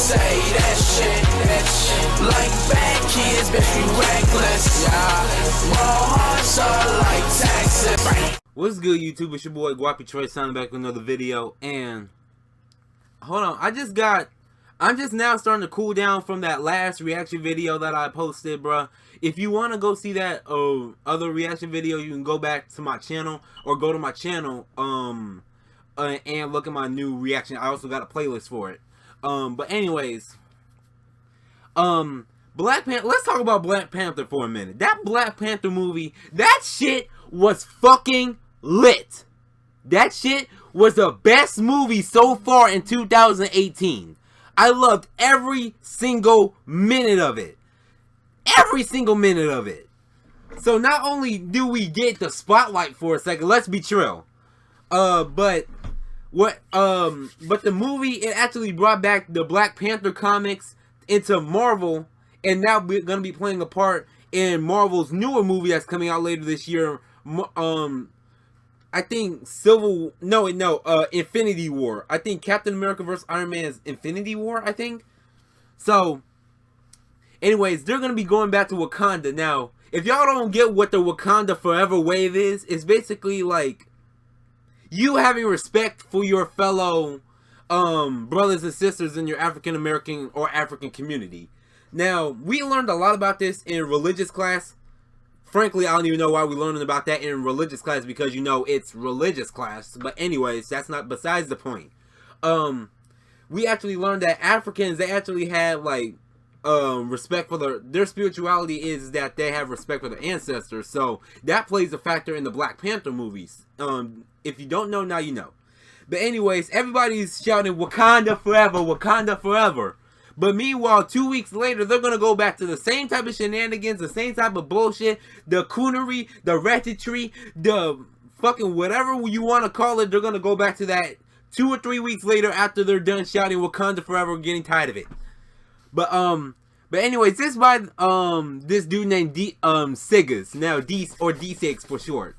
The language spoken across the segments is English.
say that shit. Like bad kids, bitch, we reckless. Yeah, all hearts are like taxes. What's good, YouTube? It's your boy Guapi Troy, signing back with another video. And hold on, I'm just now starting to cool down from that last reaction video that I posted, bruh. If you want to go see that other reaction video, you can go back to my channel or go to my channel and look at my new reaction. I also got a playlist for it. But anyways, Black Panther. Let's talk about Black Panther for a minute. That Black Panther movie, that shit was fucking lit. That shit was the best movie so far in 2018. I loved every single minute of it. Every single minute of it. So not only do we get the spotlight for a second, let's be trill. But the movie, it actually brought back the Black Panther comics into Marvel, and now we're gonna be playing a part in Marvel's newer movie that's coming out later this year. I think Infinity War. I think Captain America vs. Iron Man is Infinity War, I think. So, anyways, they're going to be going back to Wakanda. Now, if y'all don't get what the Wakanda Forever wave is, it's basically like you having respect for your fellow brothers and sisters in your African American or African community. Now, we learned a lot about this in religious class. Frankly, I don't even know why we're learning about that in religious class, because, you know, it's religious class. But anyways, that's not besides the point. We actually learned that Africans, they actually have, like, respect for their spirituality is that they have respect for their ancestors. So that plays a factor in the Black Panther movies. If you don't know, now you know. But anyways, everybody's shouting Wakanda forever, Wakanda forever. But meanwhile, 2 weeks later, they're going to go back to the same type of shenanigans, the same type of bullshit, the coonery, the ratchetry, the fucking whatever you want to call it. They're going to go back to that 2 or 3 weeks later after they're done shouting Wakanda forever, getting tired of it. But anyways, this is by this dude named Siggas, now D6 for short.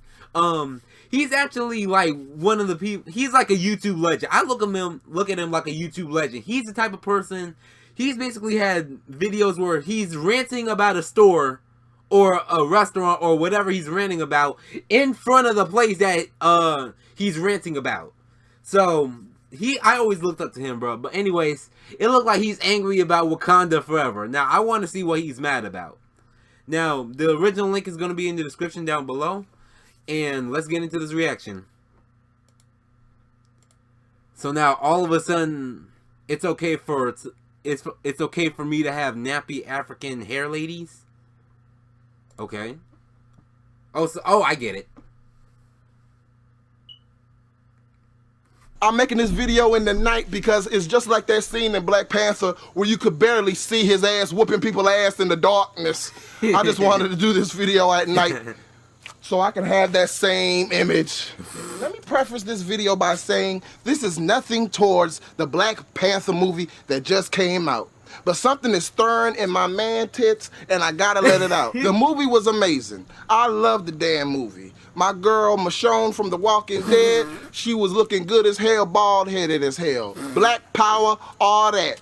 He's actually like one of the people. He's like a YouTube legend. I look at him like a YouTube legend. He's the type of person. He's basically had videos where he's ranting about a store or a restaurant or whatever he's ranting about in front of the place that he's ranting about. So I always looked up to him, bro. But anyways, it looked like he's angry about Wakanda forever. Now I want to see what he's mad about. Now the original link is going to be in the description down below. And let's get into this reaction. So now all of a sudden, it's okay for me to have nappy African hair ladies. Okay. Oh, I get it. I'm making this video in the night because it's just like that scene in Black Panther where you could barely see his ass whooping people's ass in the darkness. I just wanted to do this video at night so I can have that same image. Let me preface this video by saying this is nothing towards the Black Panther movie that just came out. But something is stirring in my man tits and I gotta let it out. The movie was amazing. I love the damn movie. My girl Michonne from The Walking Dead, she was looking good as hell, bald-headed as hell. Black power, all that.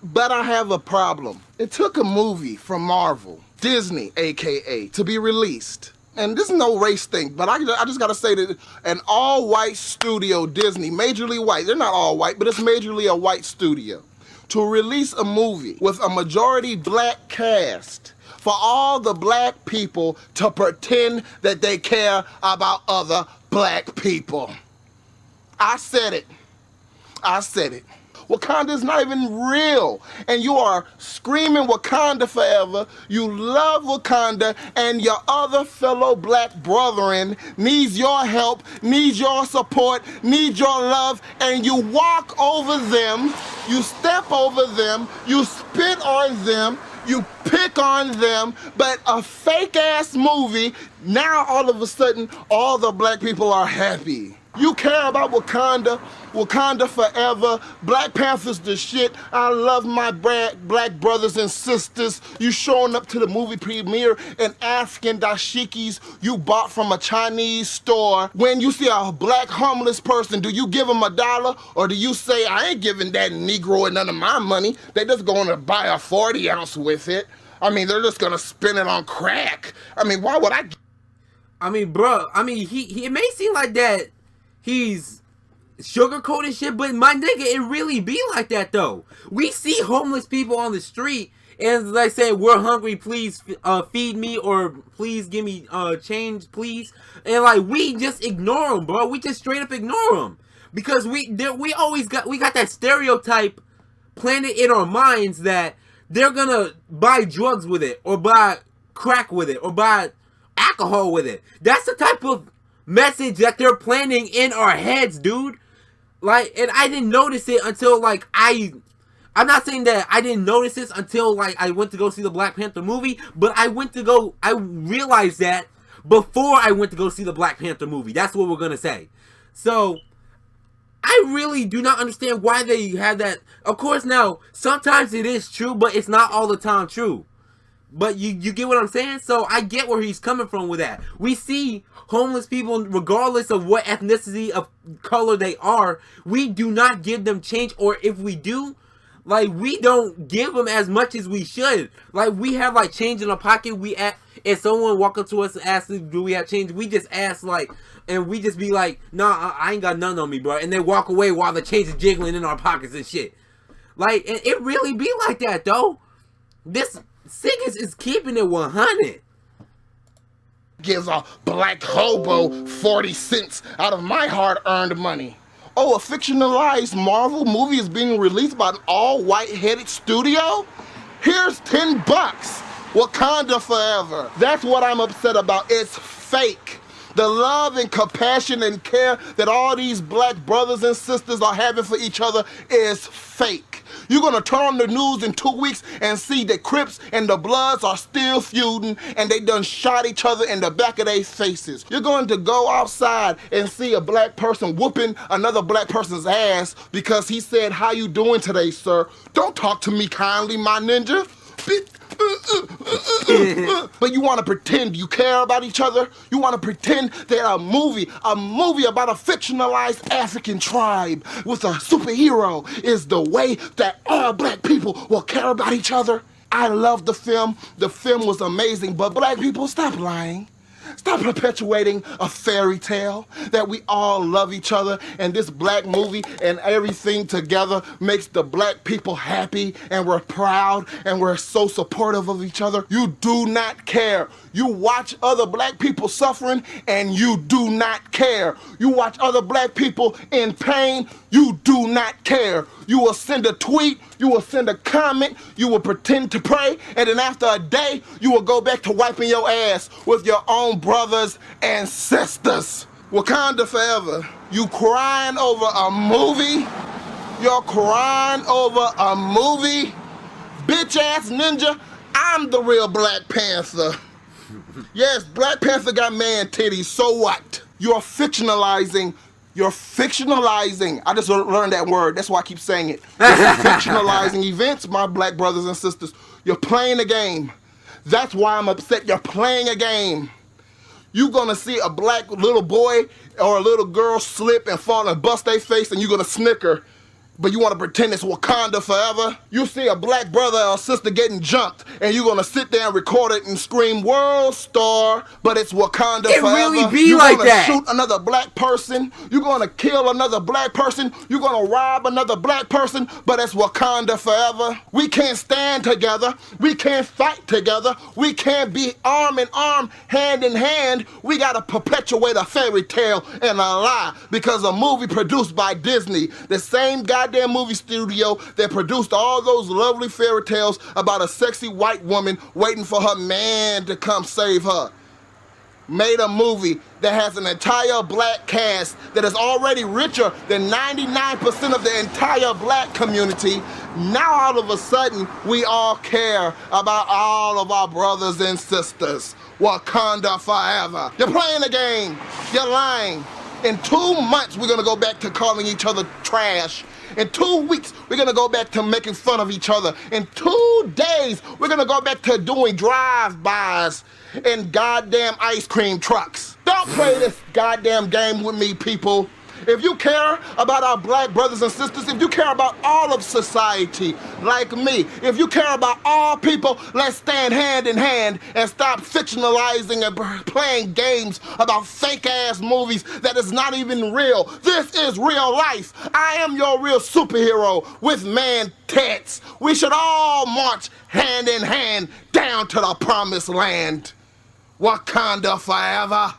But I have a problem. It took a movie from Marvel, Disney, AKA, to be released. And this is no race thing, but I just gotta say that an all-white studio, Disney, majorly white, they're not all white, but it's majorly a white studio, to release a movie with a majority black cast for all the black people to pretend that they care about other black people. I said it. I said it. Wakanda's not even real, and you are screaming Wakanda forever. You love Wakanda, and your other fellow black brethren needs your help, needs your support, needs your love, and you walk over them, you step over them, you spit on them, you pick on them, but a fake-ass movie, now all of a sudden, all the black people are happy. You care about Wakanda, Wakanda forever. Black Panther's the shit. I love my black brothers and sisters. You showing up to the movie premiere in African dashikis you bought from a Chinese store. When you see a black homeless person, do you give them $1 or do you say, I ain't giving that Negro none of my money? They just going to buy a 40 ounce with it. I mean, they're just gonna spend it on crack. I mean, why would I? I mean, bro, I mean, he it may seem like that he's sugarcoating shit, but my nigga, it really be like that though. We see homeless people on the street and like say, we're hungry, please feed me, or please give me change, please. And like, we just ignore them, bro. We just straight up ignore them. Because we got that stereotype planted in our minds that they're gonna buy drugs with it, or buy crack with it, or buy alcohol with it. That's the type of message that they're planting in our heads, dude. Like, and I didn't notice it until like I'm not saying that I didn't notice this until like I went to go see the Black Panther movie, but I realized that before I went to go see the Black Panther movie. That's what we're gonna say. So I really do not understand why they have that. Of course, now sometimes it is true, but it's not all the time true. But you get what I'm saying? So I get where he's coming from with that. We see homeless people, regardless of what ethnicity of color they are, we do not give them change, or if we do, like, we don't give them as much as we should. Like, we have like change in our pocket. If someone walk up to us and ask, do we have change? We just ask like, and we just be like, nah, I ain't got none on me, bro. And they walk away while the change is jiggling in our pockets and shit. Like, and it really be like that though. This Siggins is keeping it 100. Gives a black hobo 40 cents out of my hard-earned money. Oh, a fictionalized Marvel movie is being released by an all-white-headed studio? Here's $10. Wakanda forever. That's what I'm upset about. It's fake. The love and compassion and care that all these black brothers and sisters are having for each other is fake. You're gonna turn on the news in 2 weeks and see the Crips and the Bloods are still feuding and they done shot each other in the back of their faces. You're going to go outside and see a black person whooping another black person's ass because he said, how you doing today, sir? Don't talk to me kindly, my ninja. But you want to pretend you care about each other? You want to pretend that a movie about a fictionalized African tribe with a superhero is the way that all black people will care about each other? I love the film. The film was amazing, but black people, stop lying. Stop perpetuating a fairy tale that we all love each other, and this black movie and everything together makes the black people happy, and we're proud, and we're so supportive of each other. You do not care. You watch other black people suffering, and you do not care. You watch other black people in pain, you do not care. You will send a tweet, you will send a comment, you will pretend to pray, and then after a day, you will go back to wiping your ass with your own brothers and sisters. Wakanda forever. You crying over a movie? You're crying over a movie? Bitch ass ninja, I'm the real Black Panther. Yes, Black Panther got man titties, so what? You're fictionalizing. I just learned that word, that's why I keep saying it. You're fictionalizing events, my black brothers and sisters. You're playing a game. That's why I'm upset. You're playing a game. You're gonna see a black little boy or a little girl slip and fall and bust their face, and you're gonna snicker. But you want to pretend it's Wakanda forever? You see a black brother or sister getting jumped, and you're going to sit there and record it and scream, World Star, but it's Wakanda forever. It really be like that. You're going to shoot another black person. You're going to kill another black person. You're going to rob another black person, but it's Wakanda forever. We can't stand together. We can't fight together. We can't be arm in arm, hand in hand. We got to perpetuate a fairy tale and a lie because a movie produced by Disney, the same goddamn movie studio that produced all those lovely fairy tales about a sexy white woman waiting for her man to come save her, made a movie that has an entire black cast that is already richer than 99% of the entire black community. Now all of a sudden, we all care about all of our brothers and sisters. Wakanda forever. You're playing a game. You're lying. In 2 months, we're gonna go back to calling each other trash. In 2 weeks, we're gonna go back to making fun of each other. In 2 days, we're gonna go back to doing drive-bys in goddamn ice cream trucks. Don't play this goddamn game with me, people. If you care about our black brothers and sisters, if you care about all of society like me, if you care about all people, let's stand hand in hand and stop fictionalizing and playing games about fake-ass movies that is not even real. This is real life. I am your real superhero with man tits. We should all march hand in hand down to the promised land. Wakanda forever.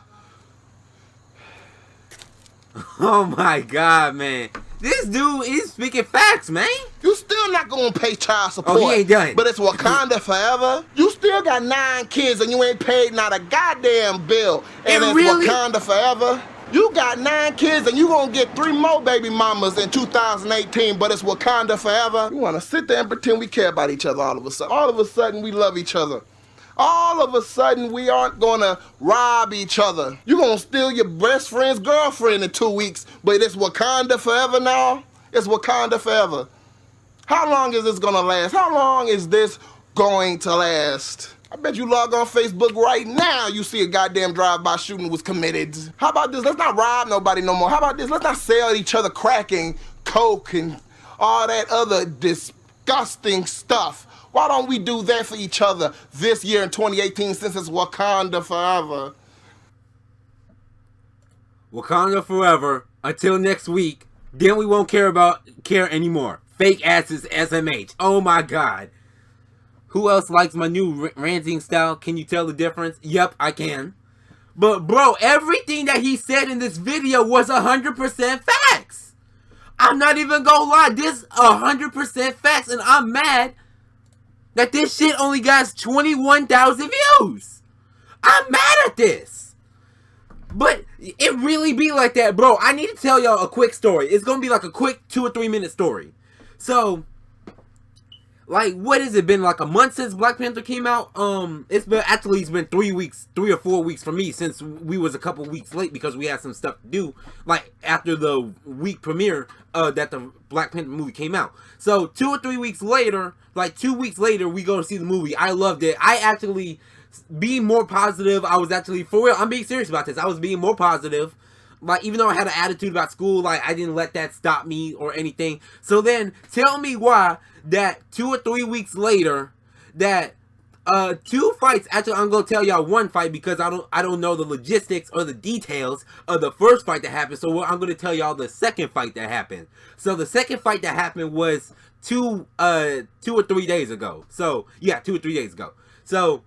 Oh my god, man. This dude is speaking facts, man. You still not gonna pay child support. Oh, he ain't done. But it's Wakanda forever. You still got 9 kids and you ain't paid not a goddamn bill. And it's really? Wakanda forever. You got 9 kids and you gonna get 3 more baby mamas in 2018, but it's Wakanda forever. You wanna sit there and pretend we care about each other all of a sudden. All of a sudden we love each other. All of a sudden, we aren't gonna rob each other. You're gonna steal your best friend's girlfriend in 2 weeks, but it's Wakanda forever now? It's Wakanda forever. How long is this gonna last? How long is this going to last? I bet you log on Facebook right now, you see a goddamn drive-by shooting was committed. How about this? Let's not rob nobody no more. How about this? Let's not sell each other crack and coke and all that other disgusting stuff. Why don't we do that for each other this year in 2018 since it's Wakanda forever? Wakanda forever until next week. Then we won't care anymore. Fake asses SMH. Oh my god. Who else likes my new ranting style? Can you tell the difference? Yep, I can. But bro, everything that he said in this video was 100% facts. I'm not even gonna lie. This 100% facts, and I'm mad that this shit only got 21,000 views. I'm mad at this. But it really be like that, bro. I need to tell y'all a quick story. It's gonna be like a quick 2 or 3 minute story. So, like, what has it been, like a month since Black Panther came out? It's been 3 weeks, 3 or 4 weeks for me, since we was a couple weeks late because we had some stuff to do, like after the week premiere that the Black Panther movie came out. So 2 or 3 weeks later, like 2 weeks later, we go to see the movie. I loved it. I actually, being more positive, I was actually, for real, I'm being serious about this. I was being more positive. Like, even though I had an attitude about school, like, I didn't let that stop me or anything. So then, tell me why that 2 or 3 weeks later, that 2 fights, actually, I'm gonna tell y'all 1 fight because I don't know the logistics or the details of the first fight that happened. So I'm gonna tell y'all the second fight that happened. So the second fight that happened was 2 or 3 days ago. So yeah, 2 or 3 days ago. So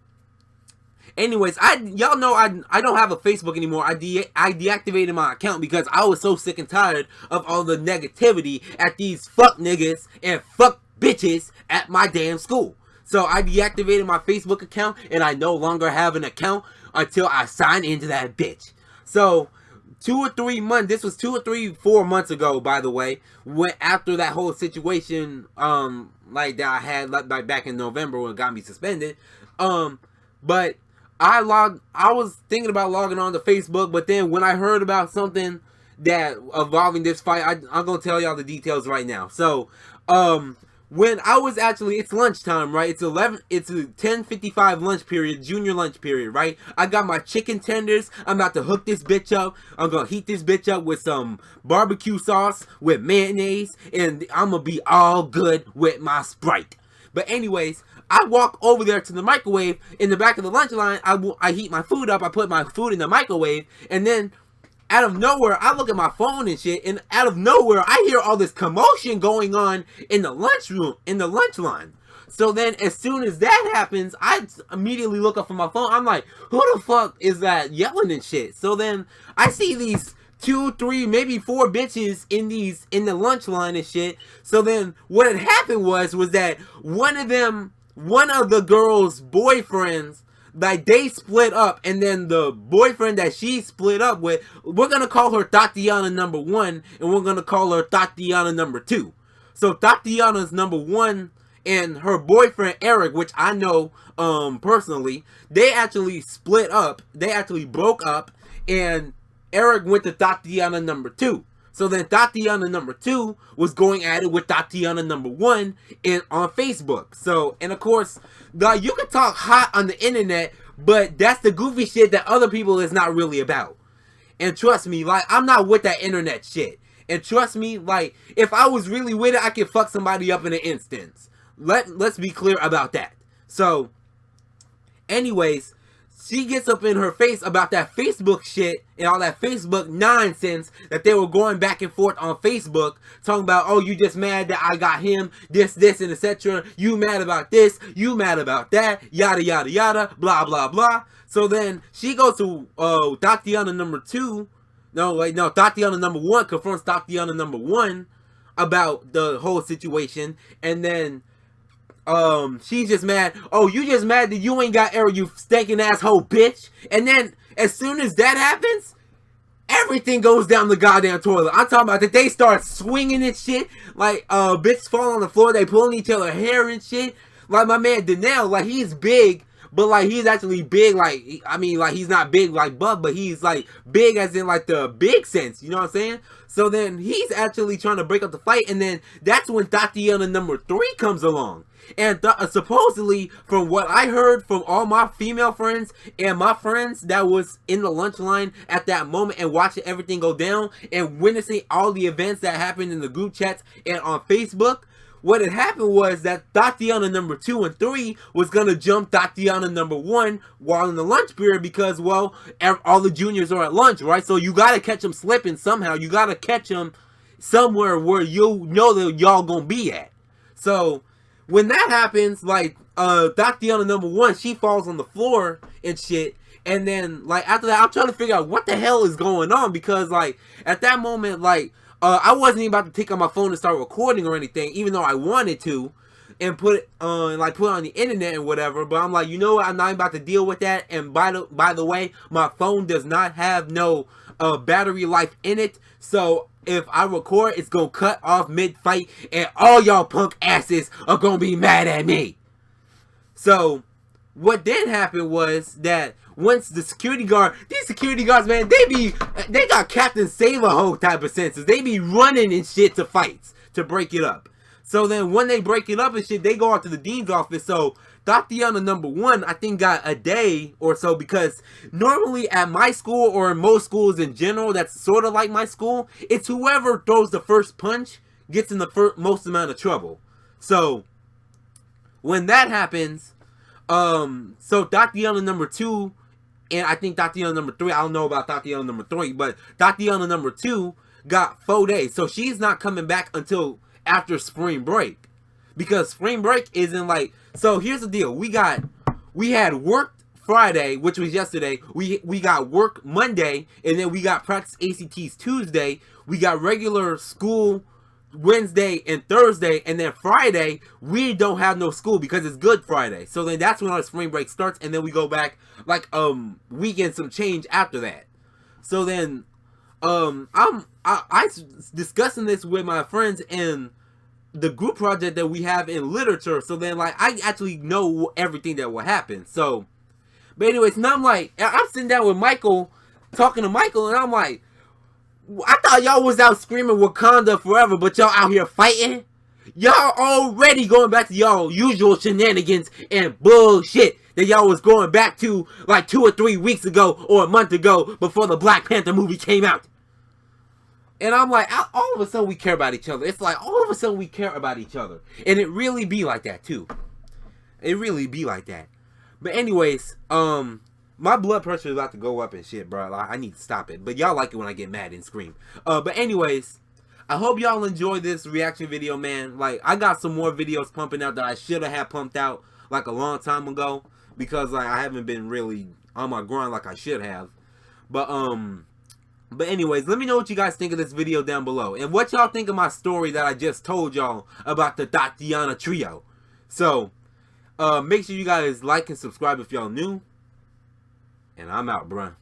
anyways, y'all know I don't have a Facebook anymore. I deactivated my account because I was so sick and tired of all the negativity at these fuck niggas and fuck bitches at my damn school. So I deactivated my Facebook account and I no longer have an account until I sign into that bitch. So 2 or 3 months, this was 2 or 3, 4 months ago, by the way, when after that whole situation, like that I had like back in November when it got me suspended, but I was thinking about logging on to Facebook, but then when I heard about something that involving this fight, I'm gonna tell y'all the details right now. So, when I was actually, it's lunchtime, right? It's a 10:55 lunch period, junior lunch period, right? I got my chicken tenders. I'm about to hook this bitch up. I'm gonna heat this bitch up with some barbecue sauce, with mayonnaise, and I'm gonna be all good with my Sprite. But anyways, I walk over there to the microwave in the back of the lunch line. I heat my food up. I put my food in the microwave, and then out of nowhere, I look at my phone and shit, and out of nowhere, I hear all this commotion going on in the lunchroom, in the lunch line. So then, as soon as that happens, I immediately look up from my phone. I'm like, who the fuck is that yelling and shit? So then, I see these 2, 3, maybe 4 bitches in the lunch line and shit. So then, what had happened was that one of the girl's boyfriends, like, they split up, and then the boyfriend that she split up with, we're gonna call her Tatiana number 1, and we're gonna call her Tatiana number 2. So Tatiana's number 1 and her boyfriend Eric, which I know personally, they actually split up. They actually broke up, and Eric went to Tatiana number 2. So then Tatiana number 2 was going at it with Tatiana number 1 on Facebook. So, and of course, you can talk hot on the internet, but that's the goofy shit that other people is not really about. And trust me, like, I'm not with that internet shit. And trust me, like, if I was really with it, I could fuck somebody up in an instance. Let's be clear about that. So, anyways, she gets up in her face about that Facebook shit and all that Facebook nonsense that they were going back and forth on Facebook, talking about, oh, you just mad that I got him, this, and etc. You mad about this, you mad about that, yada, yada, yada, blah, blah, blah. So then she goes to Tatiana number 2. No, Tatiana number 1 confronts Tatiana number 1 about the whole situation, and then she's just mad. Oh, you just mad that you ain't got Eric, you stinking asshole bitch. And then as soon as that happens, everything goes down the goddamn toilet. I'm talking about that they start swinging and shit. Like bitches fall on the floor, they pulling each other hair and shit. Like my man Danelle, like he's big, but like he's actually big, like I mean, like he's not big like Buff, but he's like big as in like the big sense, you know what I'm saying? So then he's actually trying to break up the fight, and then that's when Tatiana number 3 comes along. And supposedly, from what I heard from all my female friends and my friends that was in the lunch line at that moment and watching everything go down and witnessing all the events that happened in the group chats and on Facebook, what had happened was that Tatiana number 2 and 3 was going to jump Tatiana number 1 while in the lunch period because, well, all the juniors are at lunch, right? So you got to catch them slipping somehow. You got to catch them somewhere where you know that y'all going to be at. So when that happens, like, Tatiana number 1, she falls on the floor and shit. And then, like, after that, I'm trying to figure out what the hell is going on. Because, like, at that moment, like, I wasn't even about to take out my phone and start recording or anything, even though I wanted to, and put it on, like, put it on the internet and whatever. But I'm like, you know what? I'm not about to deal with that. And by the way, my phone does not have no battery life in it. So if I record, it's gonna cut off mid-fight, and all y'all punk asses are gonna be mad at me. So what then happened was that once the security guard, these security guards, man, they got Captain Save-A-Ho type of senses. They be running and shit to fights to break it up. So then when they break it up and shit, they go out to the dean's office. So Tatiana number 1, I think, got a day or so, because normally at my school or in most schools in general that's sort of like my school, it's whoever throws the first punch gets in the most amount of trouble. So when that happens, so Tatiana number 2 and I think Tatiana number 3, I don't know about Tatiana number 3, but Tatiana number 2 got 4 days. So she's not coming back until after spring break. Because spring break isn't like, so here's the deal. We had work Friday, which was yesterday. We got work Monday, and then we got practice ACTs Tuesday. We got regular school Wednesday and Thursday, and then Friday we don't have no school because it's Good Friday. So then that's when our spring break starts, and then we go back like weekend some change after that. So then I discussing this with my friends in the group project that we have in literature. So then like I actually know everything that will happen. So but anyways, now I'm sitting down with Michael, talking to Michael, and I'm like, I thought y'all was out screaming Wakanda forever, but y'all out here fighting? Y'all already going back to y'all usual shenanigans and bullshit that y'all was going back to like 2 or 3 weeks ago or a month ago before the Black Panther movie came out. And I'm like, all of a sudden we care about each other. It's like all of a sudden we care about each other. And it really be like that too. It really be like that. But anyways, my blood pressure is about to go up and shit, bro. Like, I need to stop it. But y'all like it when I get mad and scream. But anyways, I hope y'all enjoy this reaction video, man. Like, I got some more videos pumping out that I should have had pumped out like a long time ago. Because like I haven't been really on my grind like I should have. But anyways, let me know what you guys think of this video down below. And what y'all think of my story that I just told y'all about the Tatiana trio. So, make sure you guys like and subscribe if y'all new. And I'm out, bruh.